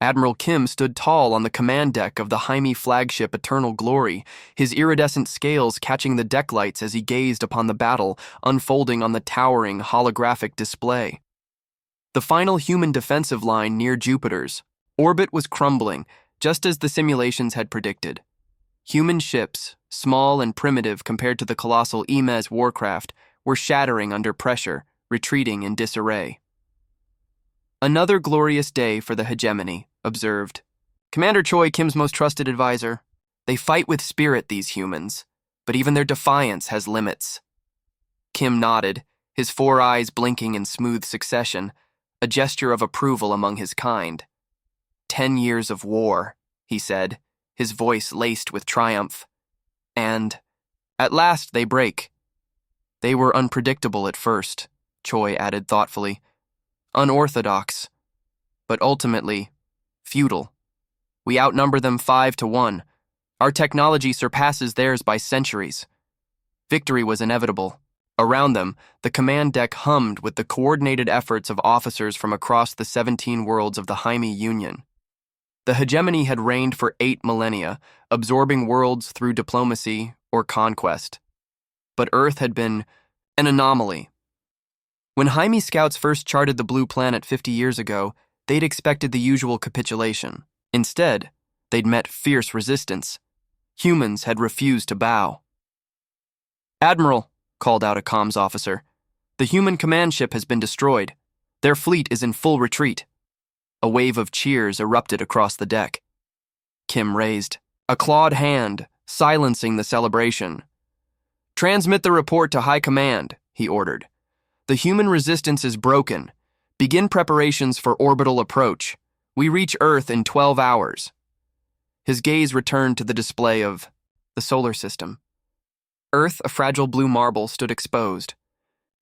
Admiral Kim stood tall on the command deck of the Jaime flagship Eternal Glory, his iridescent scales catching the deck lights as he gazed upon the battle unfolding on the towering holographic display. The final human defensive line near Jupiter's orbit was crumbling, just as the simulations had predicted. Human ships, small and primitive compared to the colossal Emes warcraft, were shattering under pressure, retreating in disarray. Another glorious day for the hegemony, observed Commander Choi, Kim's most trusted advisor. They fight with spirit, these humans, but even their defiance has limits. Kim nodded, his 4 eyes blinking in smooth succession, a gesture of approval among his kind. 10 years of war, he said, his voice laced with triumph. And, at last, they break. They were unpredictable at first, Choi added thoughtfully. Unorthodox, but ultimately, futile. We outnumber them 5-1. Our technology surpasses theirs by centuries. Victory was inevitable. Around them, the command deck hummed with the coordinated efforts of officers from across the 17 worlds of the Jaime Union. The hegemony had reigned for 8 millennia, absorbing worlds through diplomacy or conquest. But Earth had been an anomaly. When Jaime scouts first charted the blue planet 50 years ago, they'd expected the usual capitulation. Instead, they'd met fierce resistance. Humans had refused to bow. "Admiral," called out a comms officer, "the human command ship has been destroyed. Their fleet is in full retreat." A wave of cheers erupted across the deck. Kim raised a clawed hand, silencing the celebration. "Transmit the report to High Command," he ordered. "The human resistance is broken. Begin preparations for orbital approach. We reach Earth in 12 hours. His gaze returned to the display of the solar system. Earth, a fragile blue marble, stood exposed.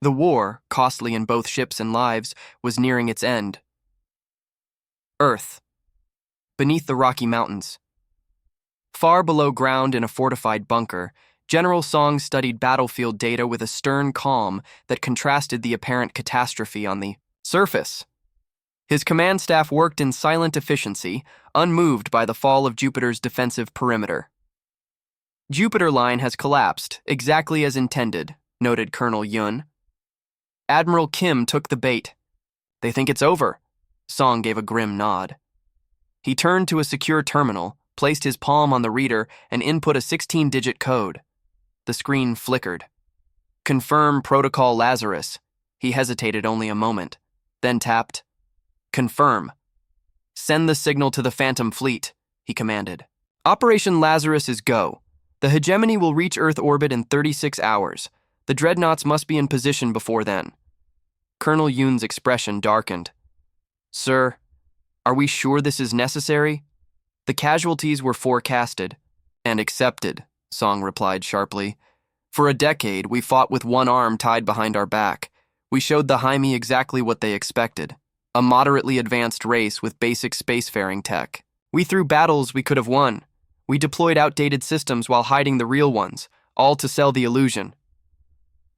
The war, costly in both ships and lives, was nearing its end. Earth. Beneath the Rocky Mountains. Far below ground in a fortified bunker, General Song studied battlefield data with a stern calm that contrasted the apparent catastrophe on the surface. His command staff worked in silent efficiency, unmoved by the fall of Jupiter's defensive perimeter. "Jupiter line has collapsed, exactly as intended," noted Colonel Yun. Admiral Kim took the bait. "They think it's over." Song gave a grim nod. He turned to a secure terminal, placed his palm on the reader, and input a 16-digit code. The screen flickered. "Confirm Protocol Lazarus." He hesitated only a moment, then tapped "Confirm." "Send the signal to the Phantom Fleet," he commanded. "Operation Lazarus is go. The hegemony will reach Earth orbit in 36 hours. The dreadnoughts must be in position before then." Colonel Yun's expression darkened. "Sir, are we sure this is necessary?" "The casualties were forecasted and accepted," Song replied sharply. "For a decade, we fought with one arm tied behind our back. We showed the Jaime exactly what they expected, a moderately advanced race with basic spacefaring tech. We threw battles we could have won. We deployed outdated systems while hiding the real ones, all to sell the illusion."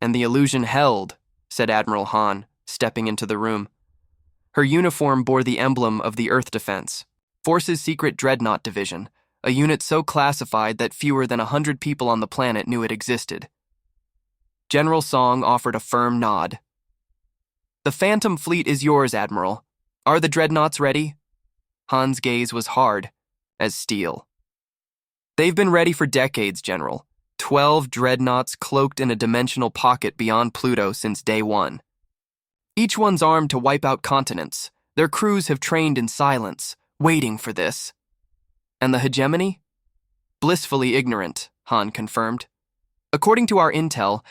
"And the illusion held," said Admiral Han, stepping into the room. Her uniform bore the emblem of the Earth Defense, Force's secret dreadnought division, a unit so classified that fewer than 100 people on the planet knew it existed. General Song offered a firm nod. "The Phantom Fleet is yours, Admiral. Are the dreadnoughts ready?" Han's gaze was hard as steel. "They've been ready for decades, General. 12 dreadnoughts cloaked in a dimensional pocket beyond Pluto since day one. Each one's armed to wipe out continents. Their crews have trained in silence, waiting for this." "And the hegemony?" "Blissfully ignorant," Han confirmed. "According to our intel,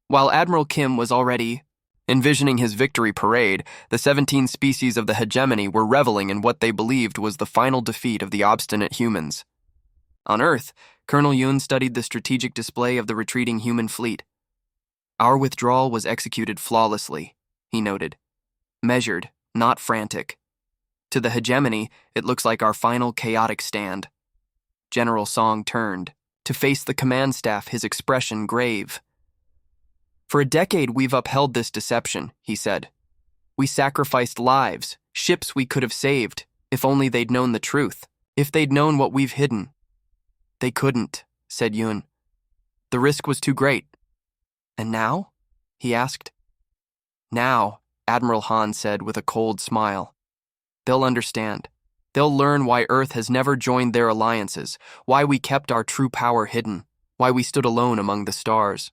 while Admiral Kim was already envisioning his victory parade, the 17 species of the hegemony were reveling in what they believed was the final defeat of the obstinate humans. On Earth, Colonel Yun studied the strategic display of the retreating human fleet. "Our withdrawal was executed flawlessly," he noted. "Measured, not frantic. To the hegemony, it looks like our final chaotic stand." General Song turned. To face the command staff, his expression grave. "For a decade, we've upheld this deception," he said. We sacrificed lives, ships we could have saved, if only they'd known the truth, if they'd known what we've hidden. They couldn't, said Yun. The risk was too great. And now? He asked. Now, Admiral Han said with a cold smile. They'll understand. They'll learn why Earth has never joined their alliances, why we kept our true power hidden, why we stood alone among the stars.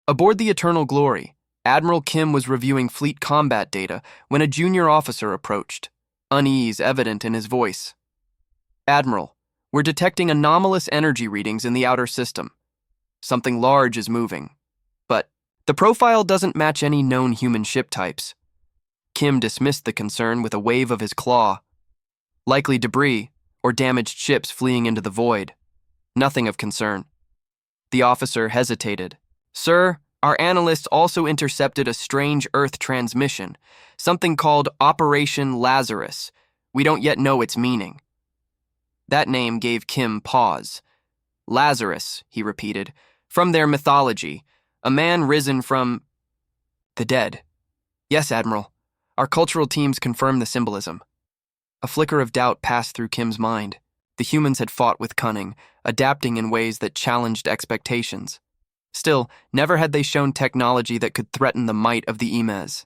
Aboard the Eternal Glory, Admiral Kim was reviewing fleet combat data when a junior officer approached, unease evident in his voice. Admiral, we're detecting anomalous energy readings in the outer system. Something large is moving. But the profile doesn't match any known human ship types. Kim dismissed the concern with a wave of his claw. Likely debris or damaged ships fleeing into the void. Nothing of concern. The officer hesitated. Sir, our analysts also intercepted a strange Earth transmission, something called Operation Lazarus. We don't yet know its meaning. That name gave Kim pause. Lazarus, he repeated, from their mythology, a man risen from the dead. Yes, Admiral. Our cultural teams confirm the symbolism. A flicker of doubt passed through Kim's mind. The humans had fought with cunning, adapting in ways that challenged expectations. Still, never had they shown technology that could threaten the might of the Emez.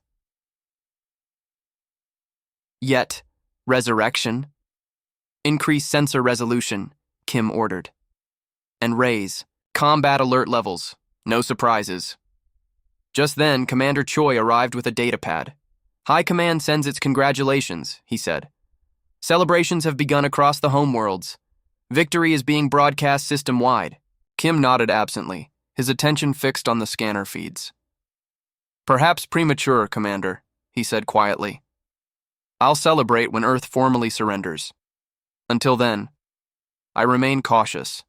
Yet, resurrection. Increase sensor resolution, Kim ordered. And raise combat alert levels. No surprises. Just then, Commander Choi arrived with a datapad. High Command sends its congratulations, he said. Celebrations have begun across the homeworlds. Victory is being broadcast system-wide. Kim nodded absently, his attention fixed on the scanner feeds. Perhaps premature, Commander, he said quietly. I'll celebrate when Earth formally surrenders. Until then, I remain cautious.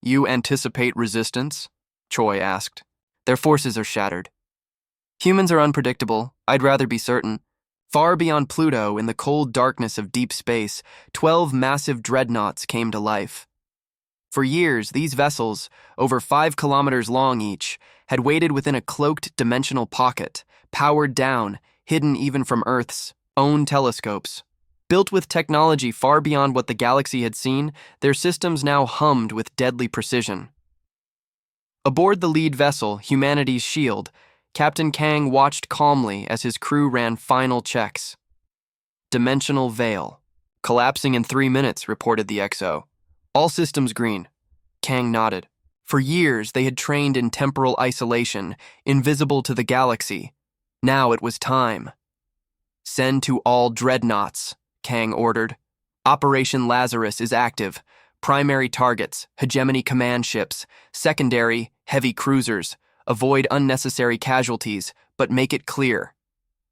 You anticipate resistance? Choi asked. Their forces are shattered. Humans are unpredictable, I'd rather be certain. Far beyond Pluto, in the cold darkness of deep space, 12 massive dreadnoughts came to life. For years, these vessels, over 5 kilometers long each, had waited within a cloaked dimensional pocket, powered down, hidden even from Earth's own telescopes. Built with technology far beyond what the galaxy had seen, their systems now hummed with deadly precision. Aboard the lead vessel, Humanity's Shield, Captain Kang watched calmly as his crew ran final checks. Dimensional veil. Collapsing in 3 minutes, reported the XO. All systems green. Kang nodded. For years, they had trained in temporal isolation, invisible to the galaxy. Now it was time. Send to all dreadnoughts, Kang ordered. Operation Lazarus is active. Primary targets, hegemony command ships. Secondary, heavy cruisers. Avoid unnecessary casualties, but make it clear.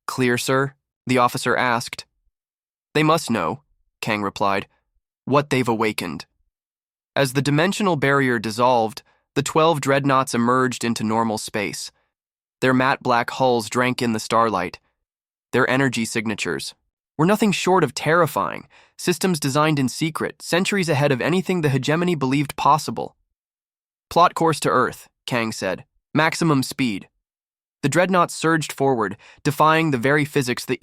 Clear, sir? The officer asked. They must know, Kang replied, what they've awakened. As the dimensional barrier dissolved, the 12 dreadnoughts emerged into normal space. Their matte black hulls drank in the starlight. Their energy signatures were nothing short of terrifying, systems designed in secret, centuries ahead of anything the hegemony believed possible. Plot course to Earth, Kang said. Maximum speed. The dreadnoughts surged forward, defying the very physics the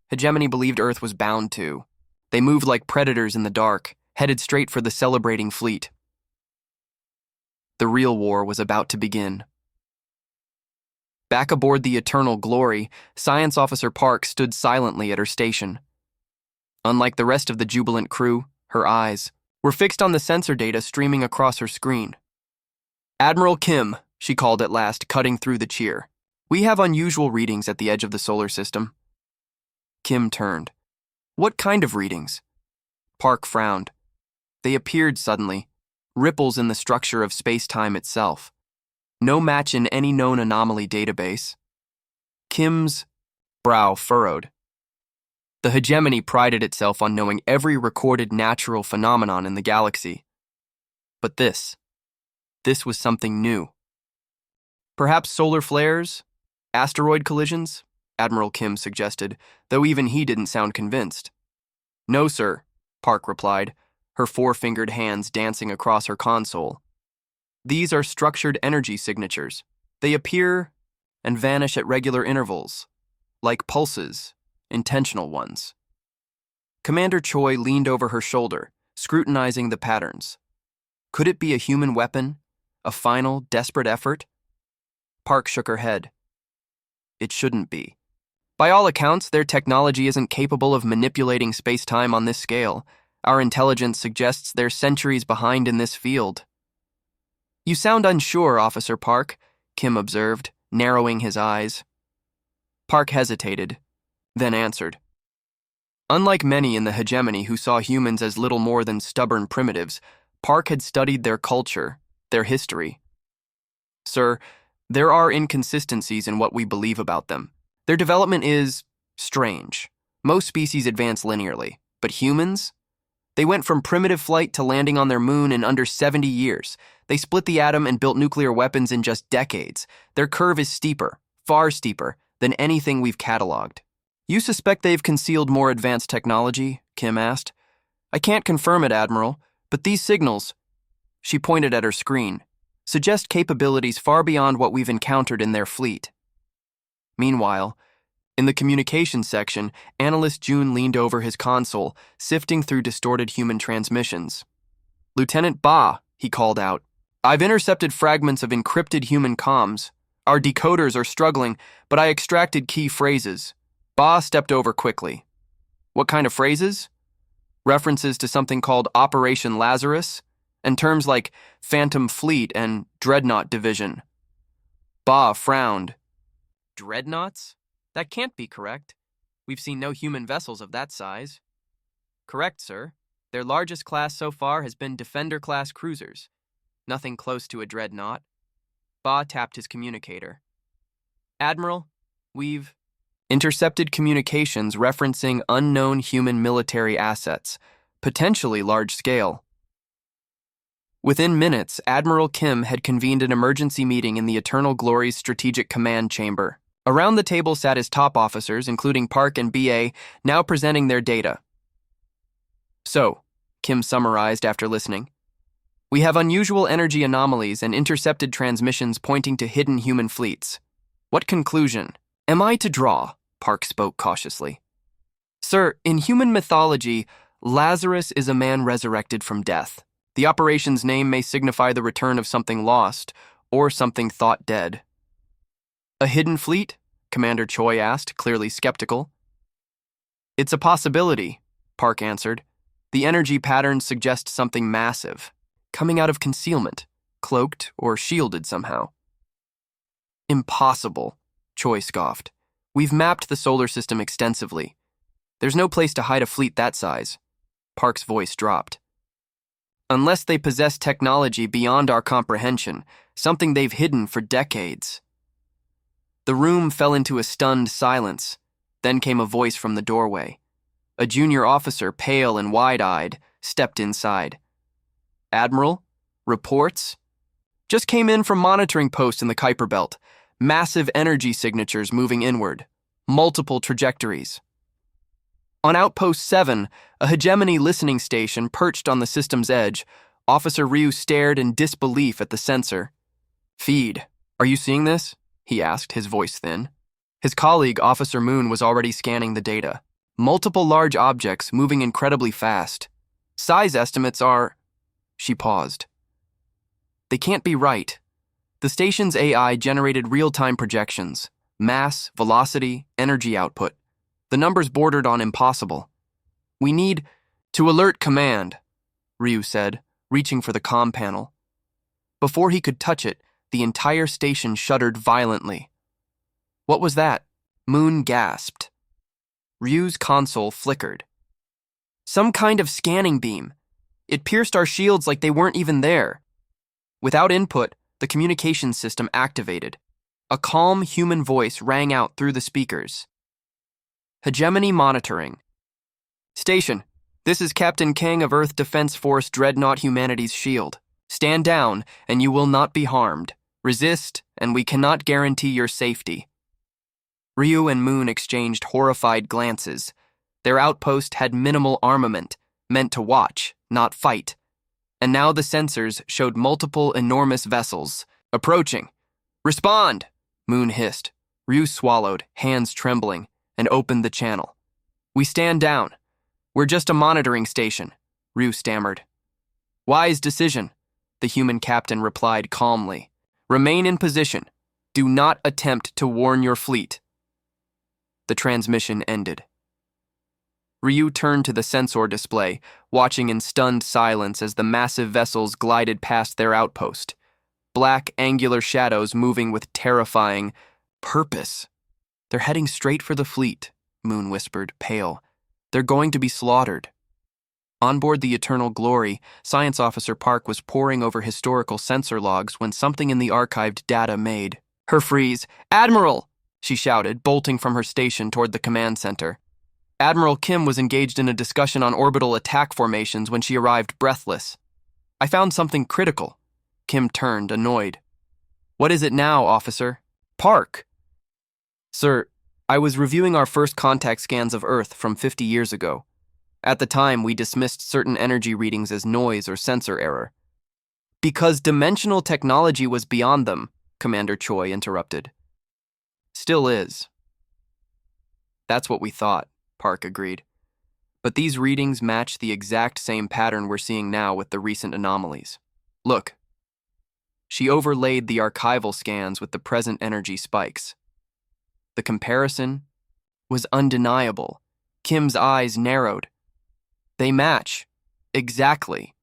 hegemony believed Earth was bound to. They moved like predators in the dark, headed straight for the celebrating fleet. The real war was about to begin. Back aboard the Eternal Glory, Science Officer Park stood silently at her station. Unlike the rest of the jubilant crew, her eyes were fixed on the sensor data streaming across her screen. Admiral Kim, she called at last, cutting through the cheer. We have unusual readings at the edge of the solar system. Kim turned. What kind of readings? Park frowned. They appeared suddenly, ripples in the structure of space-time itself. No match in any known anomaly database. Kim's brow furrowed. The hegemony prided itself on knowing every recorded natural phenomenon in the galaxy. But this was something new. Perhaps solar flares? Asteroid collisions? Admiral Kim suggested, though even he didn't sound convinced. No, sir, Park replied, her four-fingered hands dancing across her console. These are structured energy signatures. They appear and vanish at regular intervals, like pulses, intentional ones. Commander Choi leaned over her shoulder, scrutinizing the patterns. Could it be a human weapon? A final, desperate effort? Park shook her head. It shouldn't be. By all accounts, their technology isn't capable of manipulating space-time on this scale. Our intelligence suggests they're centuries behind in this field. You sound unsure, Officer Park, Kim observed, narrowing his eyes. Park hesitated, then answered. Unlike many in the hegemony who saw humans as little more than stubborn primitives, Park had studied their culture, their history. Sir, there are inconsistencies in what we believe about them. Their development is strange. Most species advance linearly, but humans? They went from primitive flight to landing on their moon in under 70 years. They split the atom and built nuclear weapons in just decades. Their curve is steeper, far steeper, than anything we've cataloged. You suspect they've concealed more advanced technology? Kim asked. I can't confirm it, Admiral, but these signals, she pointed at her screen, suggest capabilities far beyond what we've encountered in their fleet. Meanwhile, in the communications section, Analyst June leaned over his console, sifting through distorted human transmissions. Lieutenant Ba, he called out, I've intercepted fragments of encrypted human comms. Our decoders are struggling, but I extracted key phrases. Ba stepped over quickly. What kind of phrases? References to something called Operation Lazarus, and terms like Phantom Fleet and Dreadnought Division. Ba frowned. Dreadnoughts? That can't be correct. We've seen no human vessels of that size. Correct, sir. Their largest class so far has been Defender-class cruisers. Nothing close to a dreadnought. Ba tapped his communicator. Admiral, we've intercepted communications referencing unknown human military assets, potentially large-scale. Within minutes, Admiral Kim had convened an emergency meeting in the Eternal Glory's Strategic Command Chamber. Around the table sat his top officers, including Park and BA, now presenting their data. So, Kim summarized after listening, we have unusual energy anomalies and intercepted transmissions pointing to hidden human fleets. What conclusion am I to draw? Park spoke cautiously. Sir, in human mythology, Lazarus is a man resurrected from death. The operation's name may signify the return of something lost or something thought dead. A hidden fleet? Commander Choi asked, clearly skeptical. It's a possibility, Park answered. The energy patterns suggest something massive, coming out of concealment, cloaked or shielded somehow. Impossible, Choi scoffed. We've mapped the solar system extensively. There's no place to hide a fleet that size. Park's voice dropped. Unless they possess technology beyond our comprehension, something they've hidden for decades. The room fell into a stunned silence. Then came a voice from the doorway. A junior officer, pale and wide-eyed, stepped inside. Admiral, reports? Just came in from monitoring posts in the Kuiper Belt. Massive energy signatures moving inward. Multiple trajectories. On Outpost 7, a hegemony listening station perched on the system's edge, Officer Ryu stared in disbelief at the sensor. Feed. Are you seeing this? He asked, his voice thin. His colleague, Officer Moon, was already scanning the data. Multiple large objects moving incredibly fast. Size estimates are... She paused. They can't be right. The station's AI generated real-time projections. Mass, velocity, energy output. The numbers bordered on impossible. We need to alert command, Ryu said, reaching for the comm panel. Before he could touch it, the entire station shuddered violently. What was that? Moon gasped. Ryu's console flickered. Some kind of scanning beam. It pierced our shields like they weren't even there. Without input, the communications system activated. A calm human voice rang out through the speakers. Hegemony monitoring. Station, this is Captain Kang of Earth Defense Force Dreadnought Humanity's Shield. Stand down, and you will not be harmed. Resist, and we cannot guarantee your safety. Ryu and Moon exchanged horrified glances. Their outpost had minimal armament, meant to watch, not fight. And now the sensors showed multiple enormous vessels. Approaching. Respond, Moon hissed. Ryu swallowed, hands trembling. and opened the channel. "We stand down. We're just a monitoring station," Rue stammered. "Wise decision," the human captain replied calmly. "Remain in position. Do not attempt to warn your fleet." The transmission ended. Ryu turned to the sensor display, watching in stunned silence as the massive vessels glided past their outpost. Black, angular shadows moving with terrifying purpose. "They're heading straight for the fleet," Moon whispered, pale. "They're going to be slaughtered." On board the Eternal Glory, Science Officer Park was poring over historical sensor logs when something in the archived data made her freeze. "Admiral!" she shouted, bolting from her station toward the command center. Admiral Kim was engaged in a discussion on orbital attack formations when she arrived breathless. "I found something critical." Kim turned, annoyed. "What is it now, officer?" "Park!" "Sir, I was reviewing our first contact scans of Earth from 50 years ago. At the time, we dismissed certain energy readings as noise or sensor error. Because dimensional technology was beyond them," Commander Choi interrupted. "Still is." "That's what we thought," Park agreed. "But these readings match the exact same pattern we're seeing now with the recent anomalies. Look." She overlaid the archival scans with the present energy spikes. The comparison was undeniable. Kim's eyes narrowed. "They match. Exactly."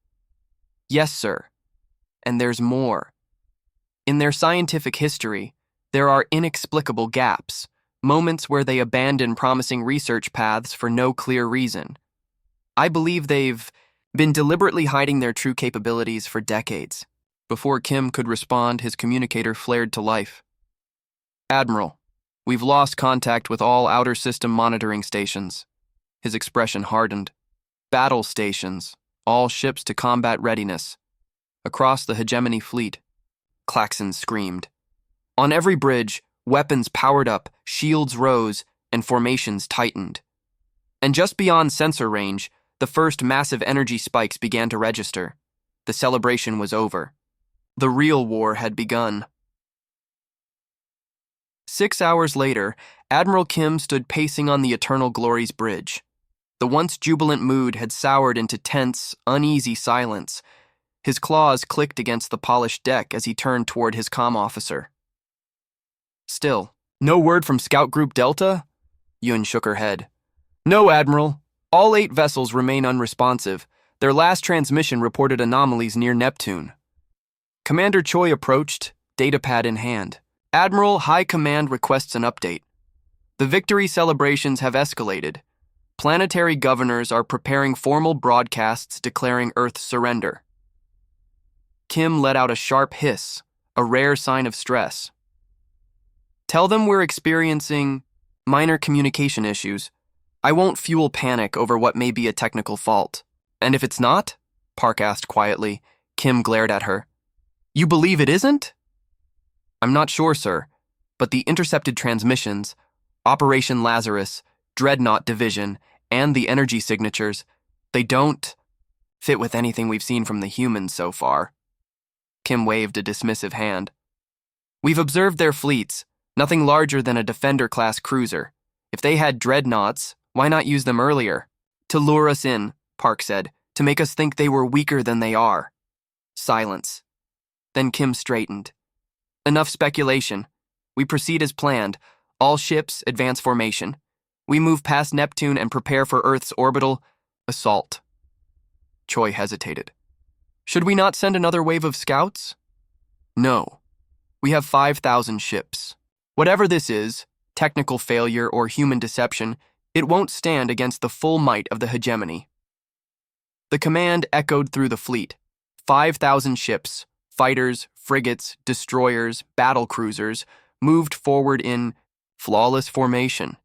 "Yes, sir. And there's more. In their scientific history, there are inexplicable gaps, moments where they abandon promising research paths for no clear reason. I believe they've been deliberately hiding their true capabilities for decades." Before Kim could respond, his communicator flared to life. "Admiral, we've lost contact with all outer system monitoring stations." His expression hardened. "Battle stations, all ships to combat readiness. Across the hegemony fleet." Klaxon screamed. "On every bridge, weapons powered up, shields rose, and formations tightened. And just beyond sensor range, the first massive energy spikes began to register. The celebration was over. The real war had begun." 6 hours later, Admiral Kim stood pacing on the Eternal Glory's bridge. The once jubilant mood had soured into tense, uneasy silence. His claws clicked against the polished deck as he turned toward his comm officer. "Still, no word from Scout Group Delta?" Yun shook her head. "No, Admiral. All 8 vessels remain unresponsive. Their last transmission reported anomalies near Neptune." Commander Choi approached, datapad in hand. "Admiral, High Command requests an update. The victory celebrations have escalated. Planetary governors are preparing formal broadcasts declaring Earth's surrender." Kim let out a sharp hiss, a rare sign of stress. "Tell them we're experiencing minor communication issues. I won't fuel panic over what may be a technical fault." "And if it's not?" Park asked quietly. Kim glared at her. "You believe it isn't?" "I'm not sure, sir, but the intercepted transmissions, Operation Lazarus, Dreadnought Division, and the energy signatures, they don't fit with anything we've seen from the humans so far." Kim waved a dismissive hand. "We've observed their fleets, nothing larger than a Defender-class cruiser. If they had dreadnoughts, why not use them earlier?" "To lure us in," Park said, "to make us think they were weaker than they are." Silence. Then Kim straightened. "Enough speculation. We proceed as planned. All ships advance formation. We move past Neptune and prepare for Earth's orbital assault." Choi hesitated. "Should we not send another wave of scouts?" "No. We have 5,000 ships. Whatever this is, technical failure or human deception, it won't stand against the full might of the hegemony." The command echoed through the fleet. 5,000 ships, fighters, frigates, destroyers, battle cruisers, moved forward in flawless formation.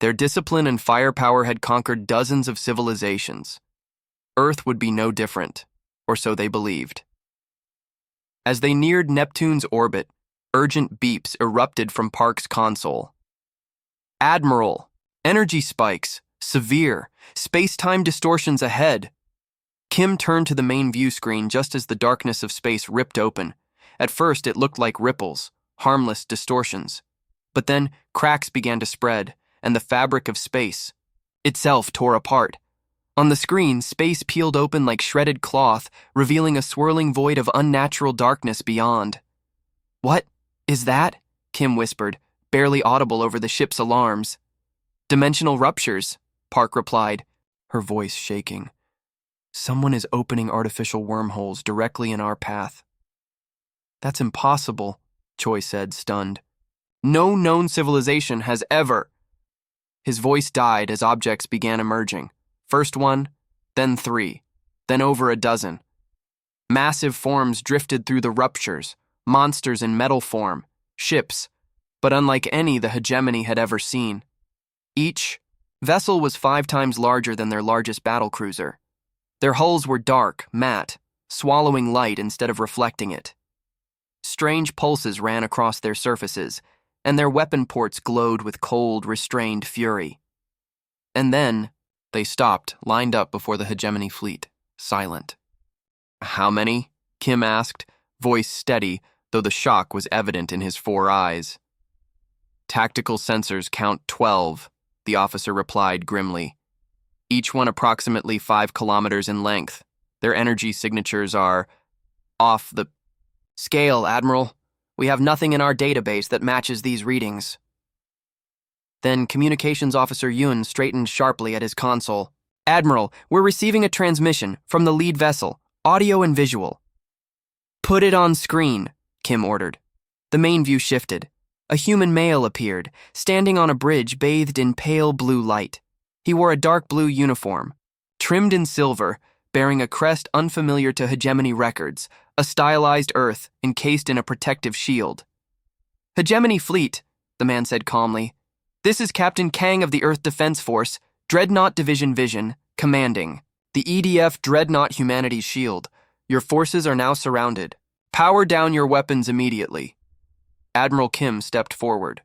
Their discipline and firepower had conquered dozens of civilizations. Earth would be no different, or so they believed. As they neared Neptune's orbit, urgent beeps erupted from Park's console. "Admiral, energy spikes, severe, space-time distortions ahead." Kim turned to the main view screen just as the darkness of space ripped open. At first, it looked like ripples, harmless distortions. But then, cracks began to spread, and the fabric of space itself tore apart. On the screen, space peeled open like shredded cloth, revealing a swirling void of unnatural darkness beyond. "What is that?" Kim whispered, barely audible over the ship's alarms. "Dimensional ruptures," Park replied, her voice shaking. "Someone is opening artificial wormholes directly in our path." "That's impossible," Choi said, stunned. "No known civilization has ever." His voice died as objects began emerging. First one, then three, then over a dozen. Massive forms drifted through the ruptures, monsters in metal form, ships, but unlike any the hegemony had ever seen. Each vessel was 5 times larger than their largest battlecruiser. Their hulls were dark, matte, swallowing light instead of reflecting it. Strange pulses ran across their surfaces, and their weapon ports glowed with cold, restrained fury. And then they stopped, lined up before the hegemony fleet, silent. "How many?" Kim asked, voice steady, though the shock was evident in his 4 eyes. "Tactical sensors count 12, the officer replied grimly. "Each one approximately 5 kilometers in length. Their energy signatures are off the scale, Admiral. We have nothing in our database that matches these readings." Then Communications Officer Yun straightened sharply at his console. "Admiral, we're receiving a transmission from the lead vessel, audio and visual." "Put it on screen," Kim ordered. The main view shifted. A human male appeared, standing on a bridge bathed in pale blue light. He wore a dark blue uniform, trimmed in silver, bearing a crest unfamiliar to hegemony records, a stylized Earth encased in a protective shield. "Hegemony Fleet," the man said calmly. "This is Captain Kang of the Earth Defense Force, Dreadnought Division Vision, commanding. The EDF Dreadnought Humanity's Shield. Your forces are now surrounded. Power down your weapons immediately." Admiral Kim stepped forward.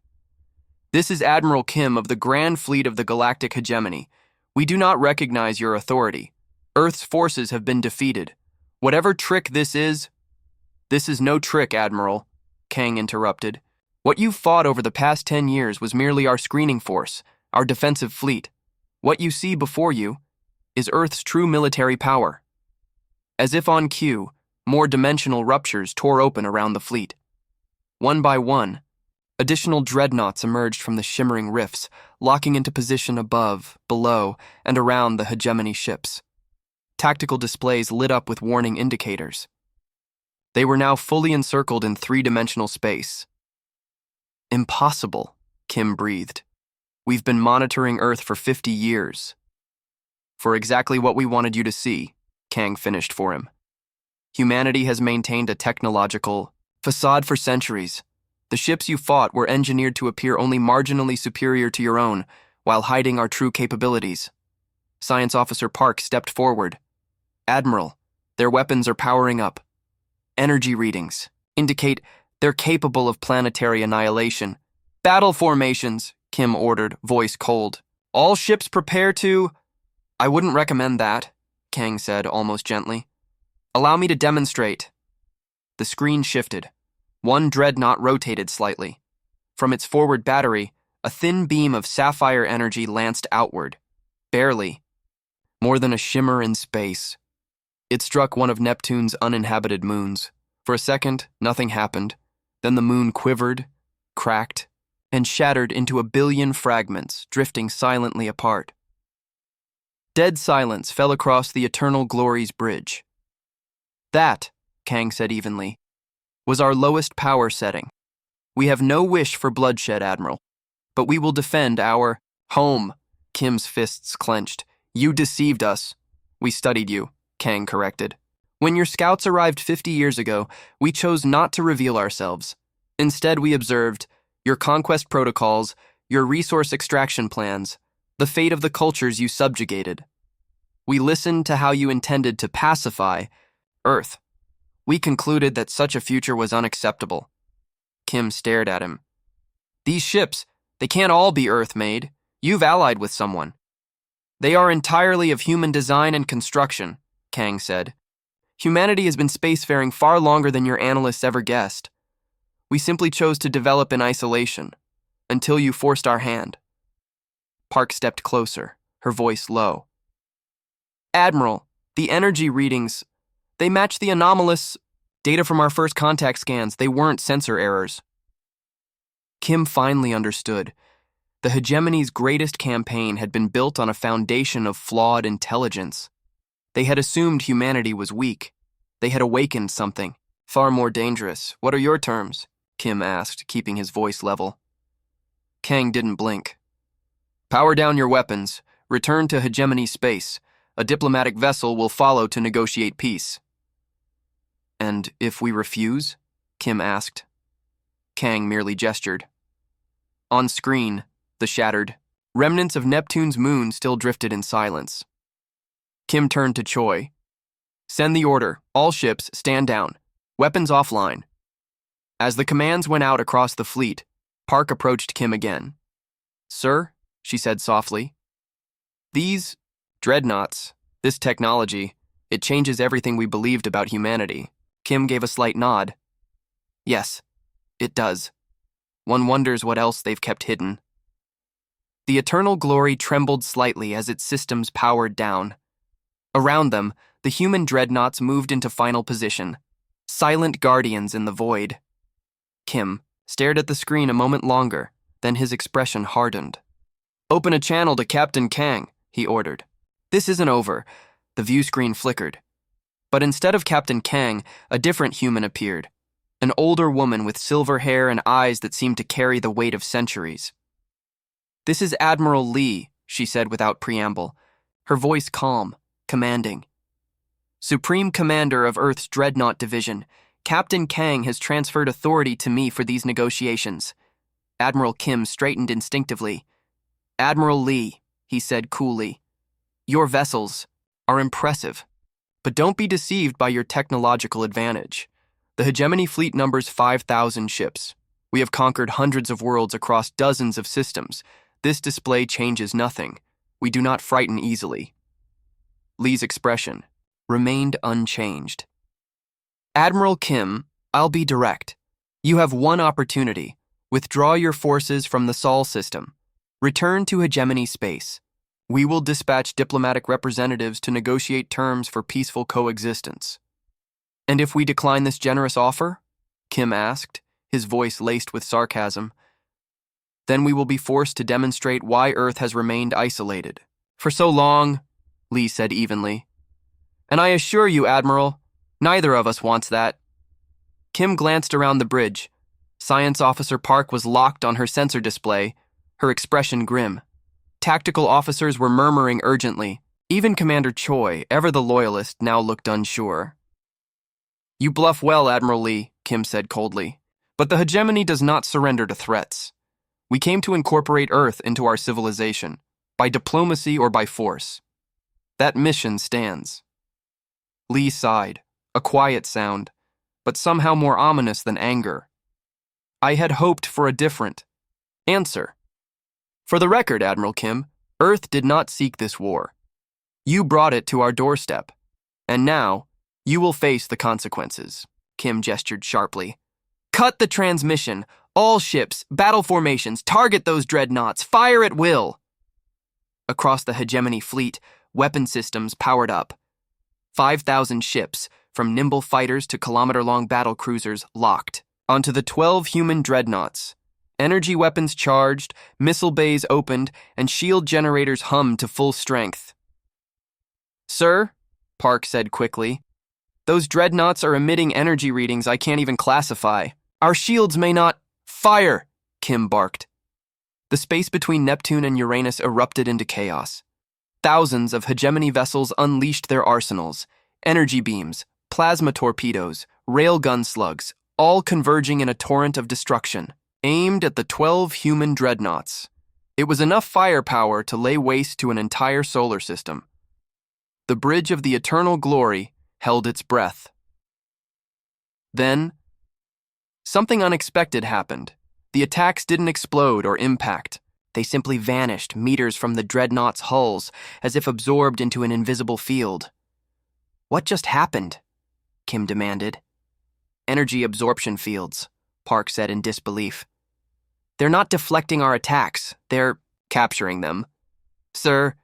"This is Admiral Kim of the Grand Fleet of the Galactic Hegemony. We do not recognize your authority. Earth's forces have been defeated. Whatever trick this is..." "This is no trick, Admiral," Kang interrupted. "What you fought over the past 10 years was merely our screening force, our defensive fleet. What you see before you is Earth's true military power." As if on cue, more dimensional ruptures tore open around the fleet. One by one, additional dreadnoughts emerged from the shimmering rifts, locking into position above, below, and around the hegemony ships. Tactical displays lit up with warning indicators. They were now fully encircled in 3-dimensional space. "Impossible," Kim breathed. "We've been monitoring Earth for 50 years. "For exactly what we wanted you to see," Kang finished for him. "Humanity has maintained a technological facade for centuries. The ships you fought were engineered to appear only marginally superior to your own, while hiding our true capabilities." Science Officer Park stepped forward. "Admiral, their weapons are powering up. Energy readings indicate they're capable of planetary annihilation." "Battle formations," Kim ordered, voice cold. "All ships prepare to..." "I wouldn't recommend that," Kang said, almost gently. "Allow me to demonstrate." The screen shifted. One dreadnought rotated slightly. From its forward battery, a thin beam of sapphire energy lanced outward. Barely. More than a shimmer in space. It struck one of Neptune's uninhabited moons. For a second, nothing happened. Then the moon quivered, cracked, and shattered into a billion fragments, drifting silently apart. Dead silence fell across the Eternal Glory's bridge. "That," Kang said evenly, "was our lowest power setting. We have no wish for bloodshed, Admiral, but we will defend our home." Kim's fists clenched. "You deceived us." "We studied you," Kang corrected. "When your scouts arrived 50 years ago, we chose not to reveal ourselves. Instead, we observed your conquest protocols, your resource extraction plans, the fate of the cultures you subjugated. We listened to how you intended to pacify Earth. We concluded that such a future was unacceptable." Kim stared at him. "These ships, they can't all be Earth-made. You've allied with someone." "They are entirely of human design and construction," Kang said. "Humanity has been spacefaring far longer than your analysts ever guessed. We simply chose to develop in isolation, until you forced our hand." Park stepped closer, her voice low. Admiral, the energy readings, they match the anomalous data from our first contact scans. They weren't sensor errors. Kim finally understood. The hegemony's greatest campaign had been built on a foundation of flawed intelligence. They had assumed humanity was weak. They had awakened something far more dangerous. What are your terms? Kim asked, keeping his voice level. Kang didn't blink. Power down your weapons. Return to hegemony space. A diplomatic vessel will follow to negotiate peace. And if we refuse? Kim asked. Kang merely gestured. On screen, the shattered remnants of Neptune's moon still drifted in silence. Kim turned to Choi. Send the order. All ships, stand down. Weapons offline. As the commands went out across the fleet, Park approached Kim again. Sir, she said softly. These dreadnoughts, this technology, it changes everything we believed about humanity. Kim gave a slight nod. Yes, it does. One wonders what else they've kept hidden. The Eternal Glory trembled slightly as its systems powered down. Around them, the human dreadnoughts moved into final position, silent guardians in the void. Kim stared at the screen a moment longer, then his expression hardened. Open a channel to Captain Kang, he ordered. This isn't over. The view screen flickered. But instead of Captain Kang, a different human appeared. An older woman with silver hair and eyes that seemed to carry the weight of centuries. This is Admiral Lee, she said without preamble, her voice calm, commanding. Supreme Commander of Earth's Dreadnought Division, Captain Kang has transferred authority to me for these negotiations. Admiral Kim straightened instinctively. Admiral Lee, he said coolly, your vessels are impressive, but don't be deceived by your technological advantage. The hegemony fleet numbers 5,000 ships. We have conquered hundreds of worlds across dozens of systems. This display changes nothing. We do not frighten easily. Lee's expression remained unchanged. Admiral Kim, I'll be direct. You have one opportunity. Withdraw your forces from the Sol system. Return to hegemony space. We will dispatch diplomatic representatives to negotiate terms for peaceful coexistence. And if we decline this generous offer? Kim asked, his voice laced with sarcasm. Then we will be forced to demonstrate why Earth has remained isolated. For so long, Lee said evenly. And I assure you, Admiral, neither of us wants that. Kim glanced around the bridge. Science Officer Park was locked on her sensor display, her expression grim. Tactical officers were murmuring urgently. Even Commander Choi, ever the loyalist, now looked unsure. You bluff well, Admiral Lee, Kim said coldly. But the hegemony does not surrender to threats. We came to incorporate Earth into our civilization, by diplomacy or by force. That mission stands. Lee sighed, a quiet sound, but somehow more ominous than anger. I had hoped for a different answer. For the record, Admiral Kim, Earth did not seek this war. You brought it to our doorstep, and now you will face the consequences. Kim gestured sharply. Cut the transmission. All ships, battle formations, target those dreadnoughts, fire at will. Across the hegemony fleet, weapon systems powered up. 5,000 ships, from nimble fighters to kilometer-long battle cruisers, locked onto the 12 human dreadnoughts. Energy weapons charged, missile bays opened, and shield generators hummed to full strength. Sir, Park said quickly, those dreadnoughts are emitting energy readings I can't even classify. Our shields may not... Fire! Kim barked. The space between Neptune and Uranus erupted into chaos. Thousands of hegemony vessels unleashed their arsenals, energy beams, plasma torpedoes, railgun slugs, all converging in a torrent of destruction, aimed at the 12 human dreadnoughts. It was enough firepower to lay waste to an entire solar system. The bridge of the Eternal Glory held its breath. Then, something unexpected happened. The attacks didn't explode or impact. They simply vanished meters from the dreadnought's hulls, as if absorbed into an invisible field. What just happened? Kim demanded. Energy absorption fields, Park said in disbelief. They're not deflecting our attacks, they're capturing them. Sir,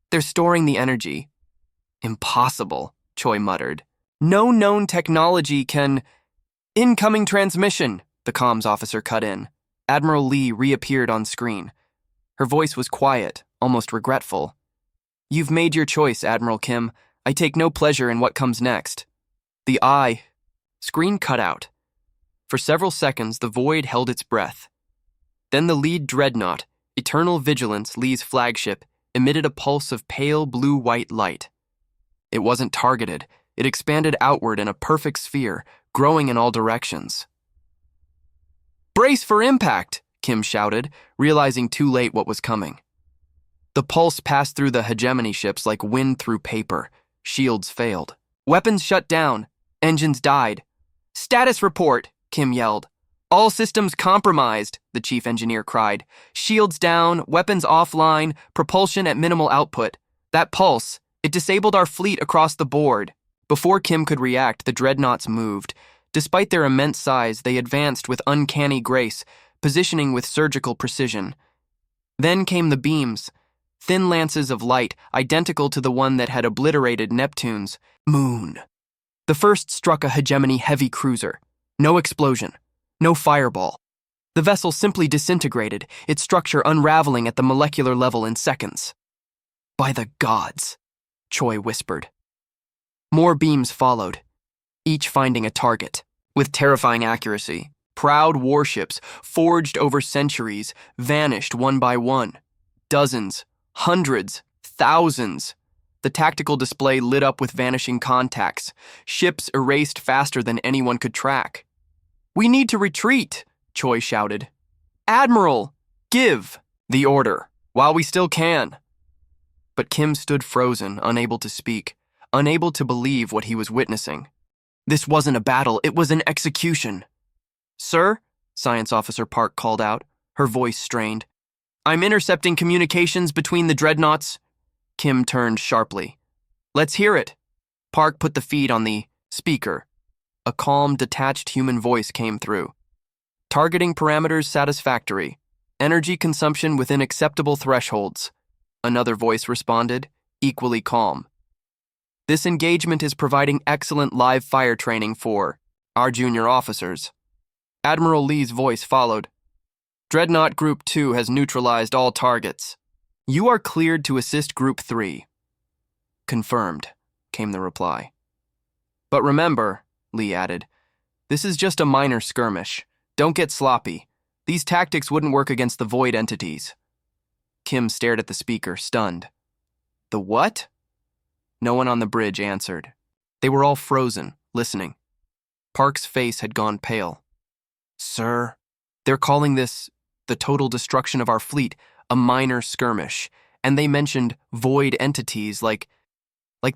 they're storing the energy. Impossible, Choi muttered. No known technology can… Incoming transmission, the comms officer cut in. Admiral Lee reappeared on screen. Her voice was quiet, almost regretful. You've made your choice, Admiral Kim. I take no pleasure in what comes next. The eye… Screen cut out. For several seconds, the void held its breath. Then the lead dreadnought, Eternal Vigilance, Lee's flagship, emitted a pulse of pale blue-white light. It wasn't targeted. It expanded outward in a perfect sphere, growing in all directions. Brace for impact, Kim shouted, realizing too late what was coming. The pulse passed through the hegemony ships like wind through paper. Shields failed. Weapons shut down. Engines died. Status report, Kim yelled. All systems compromised, the chief engineer cried. Shields down, weapons offline, propulsion at minimal output. That pulse, it disabled our fleet across the board. Before Kim could react, the dreadnoughts moved. Despite their immense size, they advanced with uncanny grace, positioning with surgical precision. Then came the beams, thin lances of light, identical to the one that had obliterated Neptune's moon. The first struck a hegemony heavy cruiser. No explosion. No fireball. The vessel simply disintegrated, its structure unraveling at the molecular level in seconds. By the gods, Choi whispered. More beams followed, each finding a target. With terrifying accuracy, proud warships, forged over centuries, vanished one by one. Dozens, hundreds, thousands. The tactical display lit up with vanishing contacts, ships erased faster than anyone could track. We need to retreat, Choi shouted. Admiral, give the order, while we still can. But Kim stood frozen, unable to speak, unable to believe what he was witnessing. This wasn't a battle, it was an execution. Sir, Science Officer Park called out, her voice strained. I'm intercepting communications between the dreadnoughts. Kim turned sharply. Let's hear it. Park put the feed on the speaker. A calm, detached human voice came through. Targeting parameters satisfactory. Energy consumption within acceptable thresholds. Another voice responded, equally calm. This engagement is providing excellent live fire training for our junior officers. Admiral Lee's voice followed. Dreadnought Group 2 has neutralized all targets. You are cleared to assist Group 3. Confirmed, came the reply. But remember, Lee added, this is just a minor skirmish. Don't get sloppy. These tactics wouldn't work against the void entities. Kim stared at the speaker, stunned. The what? No one on the bridge answered. They were all frozen, listening. Park's face had gone pale. Sir, they're calling this the total destruction of our fleet, a minor skirmish, and they mentioned void entities like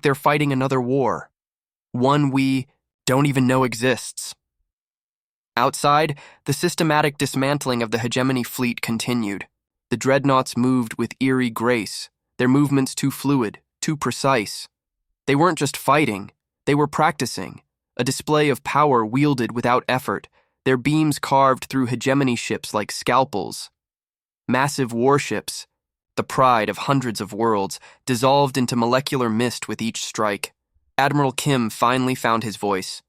they're fighting another war. One we don't even know exists. Outside, the systematic dismantling of the hegemony fleet continued. The dreadnoughts moved with eerie grace, their movements too fluid, too precise. They weren't just fighting, they were practicing, a display of power wielded without effort, their beams carved through hegemony ships like scalpels. Massive warships, the pride of hundreds of worlds, dissolved into molecular mist with each strike. Admiral Kim finally found his voice.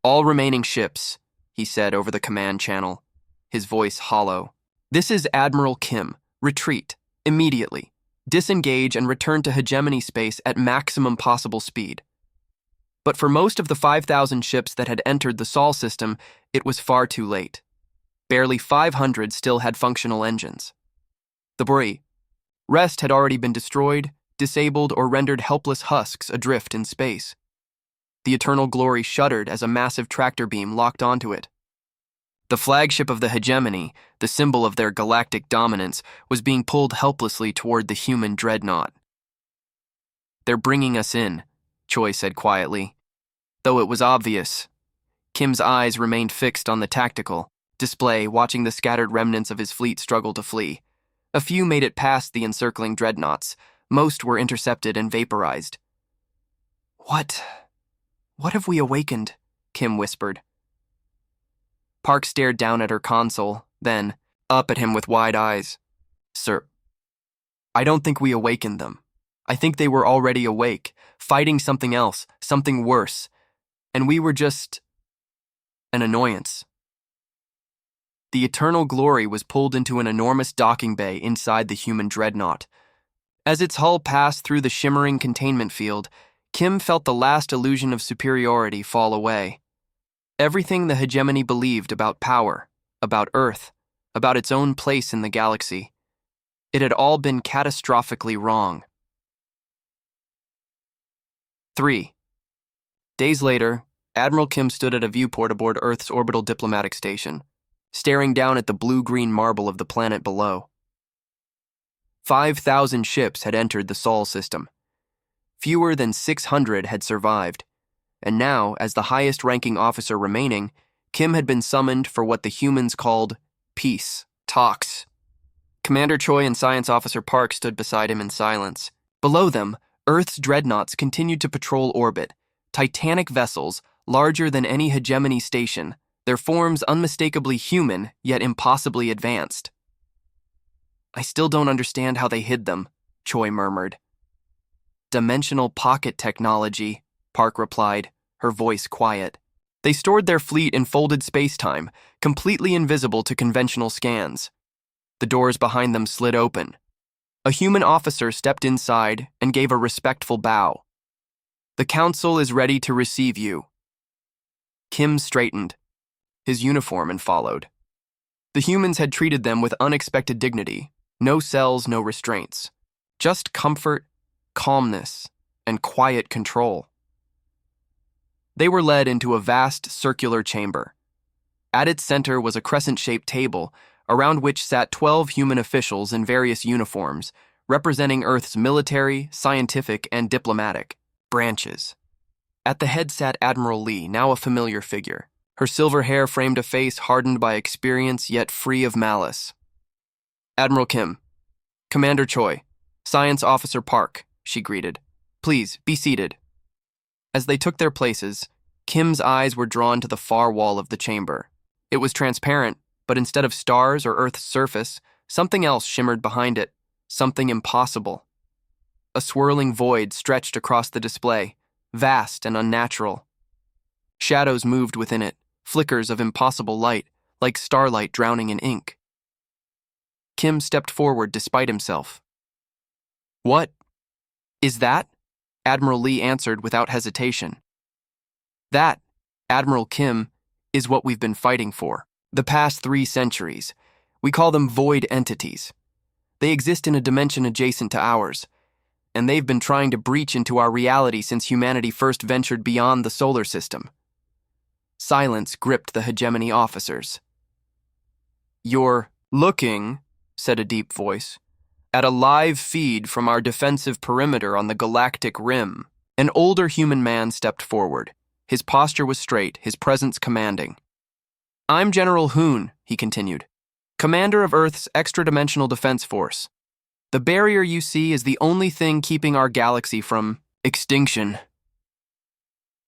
All remaining ships, he said over the command channel, his voice hollow. This is Admiral Kim. Retreat, immediately. Disengage and return to hegemony space at maximum possible speed. But for most of the 5,000 ships that had entered the Sol system, it was far too late. Barely 500 still had functional engines. The rest had already been destroyed, disabled, or rendered helpless husks adrift in space. The Eternal Glory shuddered as a massive tractor beam locked onto it. The flagship of the hegemony, the symbol of their galactic dominance, was being pulled helplessly toward the human dreadnought. They're bringing us in, Choi said quietly. Though it was obvious. Kim's eyes remained fixed on the tactical display, watching the scattered remnants of his fleet struggle to flee. A few made it past the encircling dreadnoughts. Most were intercepted and vaporized. What have we awakened? Kim whispered. Park stared down at her console, then up at him with wide eyes. Sir, I don't think we awakened them. I think they were already awake, fighting something else, something worse, and we were just an annoyance. The Eternal Glory was pulled into an enormous docking bay inside the human dreadnought. As its hull passed through the shimmering containment field, Kim felt the last illusion of superiority fall away. Everything the hegemony believed about power, about Earth, about its own place in the galaxy, it had all been catastrophically wrong. 3. Days later, Admiral Kim stood at a viewport aboard Earth's orbital diplomatic station, staring down at the blue-green marble of the planet below. 5,000 ships had entered the Sol system. Fewer than 600 had survived, and now, as the highest-ranking officer remaining, Kim had been summoned for what the humans called peace talks. Commander Choi and Science Officer Park stood beside him in silence. Below them, Earth's dreadnoughts continued to patrol orbit, titanic vessels larger than any hegemony station, their forms unmistakably human yet impossibly advanced. I still don't understand how they hid them, Choi murmured. Dimensional pocket technology, Park replied, her voice quiet. They stored their fleet in folded space-time, completely invisible to conventional scans. The doors behind them slid open. A human officer stepped inside and gave a respectful bow. The Council is ready to receive you. Kim straightened, his uniform, and followed. The humans had treated them with unexpected dignity, no cells, no restraints, just comfort, calmness, and quiet control. They were led into a vast circular chamber. At its center was a crescent-shaped table, around which sat 12 human officials in various uniforms, representing Earth's military, scientific, and diplomatic branches. At the head sat Admiral Lee, now a familiar figure. Her silver hair framed a face hardened by experience yet free of malice. Admiral Kim, Commander Choi, Science Officer Park, she greeted. Please, be seated. As they took their places, Kim's eyes were drawn to the far wall of the chamber. It was transparent, but instead of stars or Earth's surface, something else shimmered behind it, something impossible. A swirling void stretched across the display, vast and unnatural. Shadows moved within it, flickers of impossible light, like starlight drowning in ink. Kim stepped forward despite himself. What is that? Admiral Lee answered without hesitation. That, Admiral Kim, is what we've been fighting for. The past 3 centuries. We call them void entities. They exist in a dimension adjacent to ours, and they've been trying to breach into our reality since humanity first ventured beyond the solar system. Silence gripped the hegemony officers. You're looking, said a deep voice, at a live feed from our defensive perimeter on the galactic rim. An older human man stepped forward. His posture was straight, his presence commanding. I'm General Hoon, he continued, commander of Earth's extra-dimensional defense force. The barrier you see is the only thing keeping our galaxy from extinction.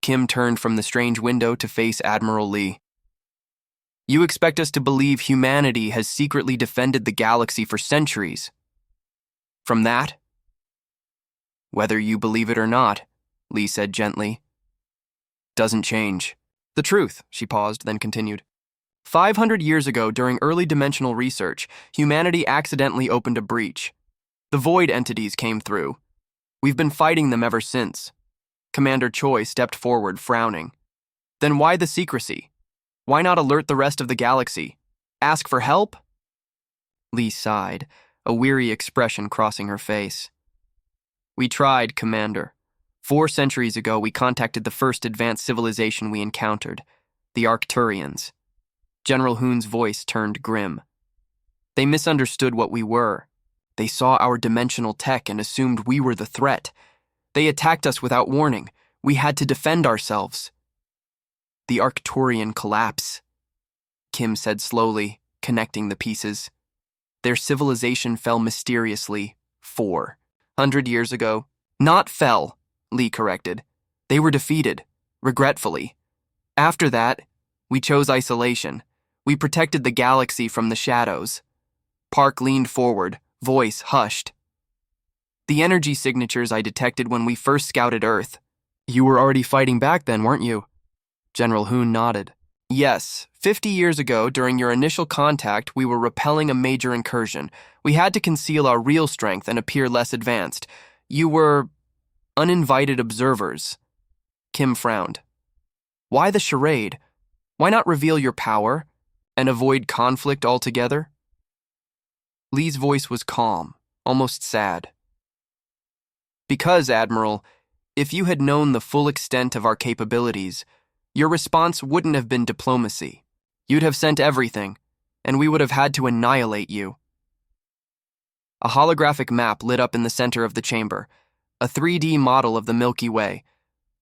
Kim turned from the strange window to face Admiral Lee. You expect us to believe humanity has secretly defended the galaxy for centuries. From that? Whether you believe it or not, Lee said gently, doesn't change. The truth, she paused, then continued. 500 years ago, during early dimensional research, humanity accidentally opened a breach. The void entities came through. We've been fighting them ever since. Commander Choi stepped forward, frowning. Then why the secrecy? Why not alert the rest of the galaxy? Ask for help? Lee sighed, a weary expression crossing her face. We tried, Commander. 4 centuries ago, we contacted the first advanced civilization we encountered, the Arcturians. General Hoon's voice turned grim. They misunderstood what we were. They saw our dimensional tech and assumed we were the threat. They attacked us without warning. We had to defend ourselves. The Arcturian collapse, Kim said slowly, connecting the pieces. Their civilization fell mysteriously 400 years ago. Not fell, Lee corrected. They were defeated, regretfully. After that, we chose isolation. We protected the galaxy from the shadows. Park leaned forward, voice hushed. The energy signatures I detected when we first scouted Earth. You were already fighting back then, weren't you? General Hoon nodded. Yes, 50 years ago, during your initial contact, we were repelling a major incursion. We had to conceal our real strength and appear less advanced. You were uninvited observers. Kim frowned. Why the charade? Why not reveal your power and avoid conflict altogether? Lee's voice was calm, almost sad. Because, Admiral, if you had known the full extent of our capabilities, your response wouldn't have been diplomacy. You'd have sent everything, and we would have had to annihilate you. A holographic map lit up in the center of the chamber, a 3D model of the Milky Way.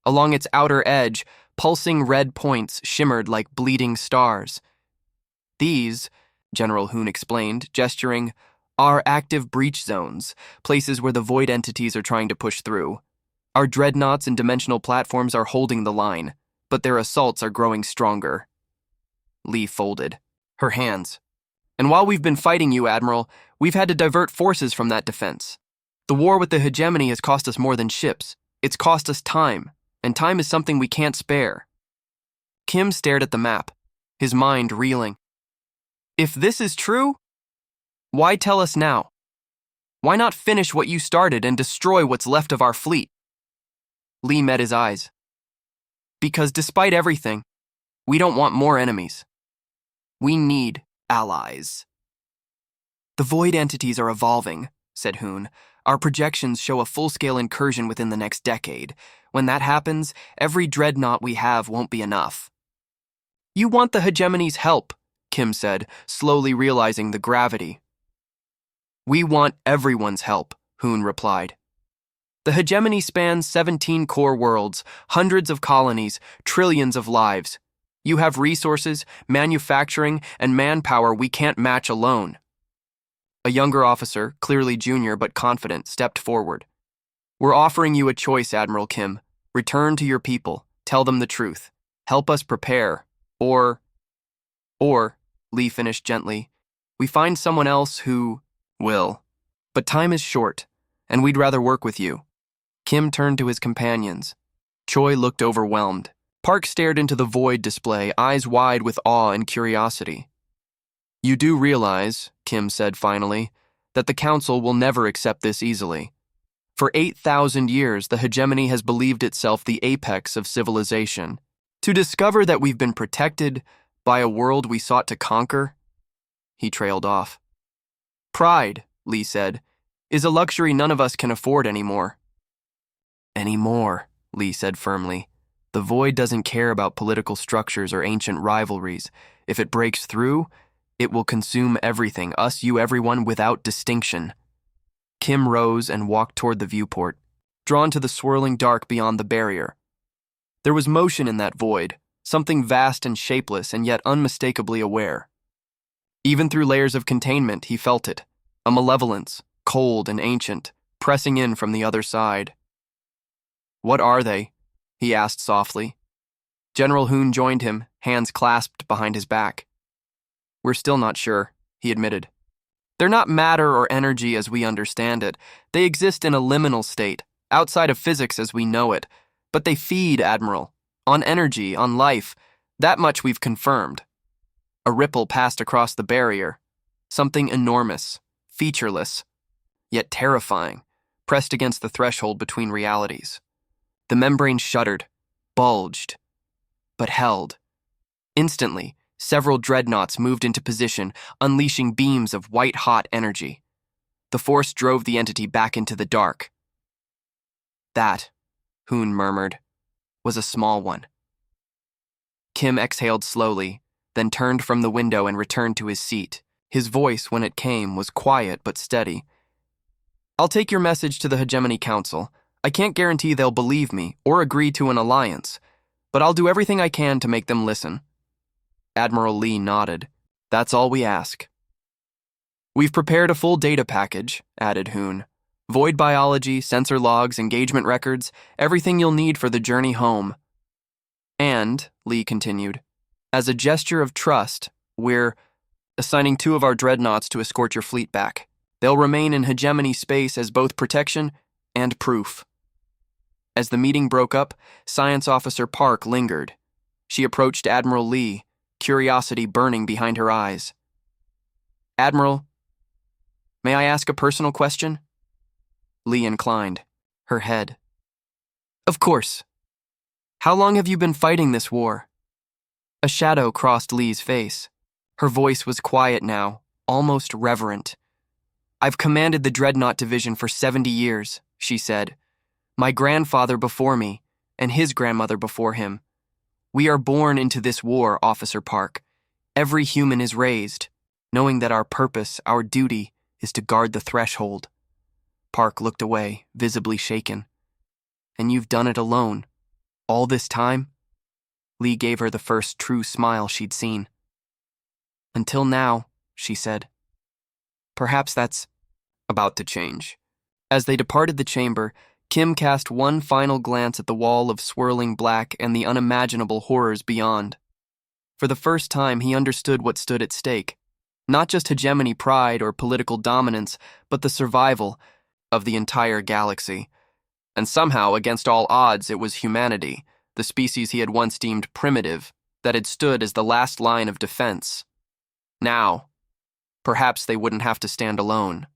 Along its outer edge, pulsing red points shimmered like bleeding stars. These, General Hoon explained, gesturing, are active breach zones, places where the void entities are trying to push through. Our dreadnoughts and dimensional platforms are holding the line, but their assaults are growing stronger. Lee folded her hands. And while we've been fighting you, Admiral, we've had to divert forces from that defense. The war with the hegemony has cost us more than ships. It's cost us time, and time is something we can't spare. Kim stared at the map, his mind reeling. If this is true, why tell us now? Why not finish what you started and destroy what's left of our fleet? Lee met his eyes. Because despite everything, we don't want more enemies. We need allies. The void entities are evolving, said Hoon. Our projections show a full-scale incursion within the next decade. When that happens, every dreadnought we have won't be enough. You want the hegemony's help, Kim said, slowly realizing the gravity. We want everyone's help, Hoon replied. The hegemony spans 17 core worlds, hundreds of colonies, trillions of lives. You have resources, manufacturing, and manpower we can't match alone. A younger officer, clearly junior but confident, stepped forward. We're offering you a choice, Admiral Kim. Return to your people. Tell them the truth. Help us prepare. Or, Lee finished gently, we find someone else who will. But time is short, and we'd rather work with you. Kim turned to his companions. Choi looked overwhelmed. Park stared into the void display, eyes wide with awe and curiosity. You do realize, Kim said finally, that the Council will never accept this easily. For 8,000 years, the hegemony has believed itself the apex of civilization. To discover that we've been protected by a world we sought to conquer? He trailed off. Pride, Lee said, is a luxury none of us can afford anymore. Anymore, Lee said firmly. The void doesn't care about political structures or ancient rivalries. If it breaks through, it will consume everything, us, you, everyone, without distinction. Kim rose and walked toward the viewport, drawn to the swirling dark beyond the barrier. There was motion in that void, something vast and shapeless and yet unmistakably aware. Even through layers of containment, he felt it, a malevolence, cold and ancient, pressing in from the other side. What are they? He asked softly. General Hoon joined him, hands clasped behind his back. We're still not sure, he admitted. They're not matter or energy as we understand it. They exist in a liminal state, outside of physics as we know it. But they feed, Admiral, on energy, on life. That much we've confirmed. A ripple passed across the barrier. Something enormous, featureless, yet terrifying, pressed against the threshold between realities. The membrane shuddered, bulged, but held. Instantly, several dreadnoughts moved into position, unleashing beams of white-hot energy. The force drove the entity back into the dark. That, Hoon murmured, was a small one. Kim exhaled slowly, then turned from the window and returned to his seat. His voice, when it came, was quiet but steady. I'll take your message to the Hegemony Council. I can't guarantee they'll believe me or agree to an alliance, but I'll do everything I can to make them listen. Admiral Lee nodded. That's all we ask. We've prepared a full data package, added Hoon. Void biology, sensor logs, engagement records, everything you'll need for the journey home. And, Lee continued, as a gesture of trust, we're assigning 2 of our dreadnoughts to escort your fleet back. They'll remain in hegemony space as both protection and proof. As the meeting broke up, Science Officer Park lingered. She approached Admiral Lee, curiosity burning behind her eyes. "Admiral, may I ask a personal question?" Lee inclined, her head. "Of course. How long have you been fighting this war?" A shadow crossed Lee's face. Her voice was quiet now, almost reverent. "I've commanded the Dreadnought Division for 70 years, she said. "My grandfather before me, and his grandmother before him. We are born into this war, Officer Park. Every human is raised, knowing that our purpose, our duty, is to guard the threshold." Park looked away, visibly shaken. "And you've done it alone, all this time?" Lee gave her the first true smile she'd seen. "Until now," she said. "Perhaps that's about to change." As they departed the chamber, Kim cast one final glance at the wall of swirling black and the unimaginable horrors beyond. For the first time, he understood what stood at stake. Not just hegemony pride or political dominance, but the survival of the entire galaxy. And somehow, against all odds, it was humanity, the species he had once deemed primitive, that had stood as the last line of defense. Now, perhaps they wouldn't have to stand alone.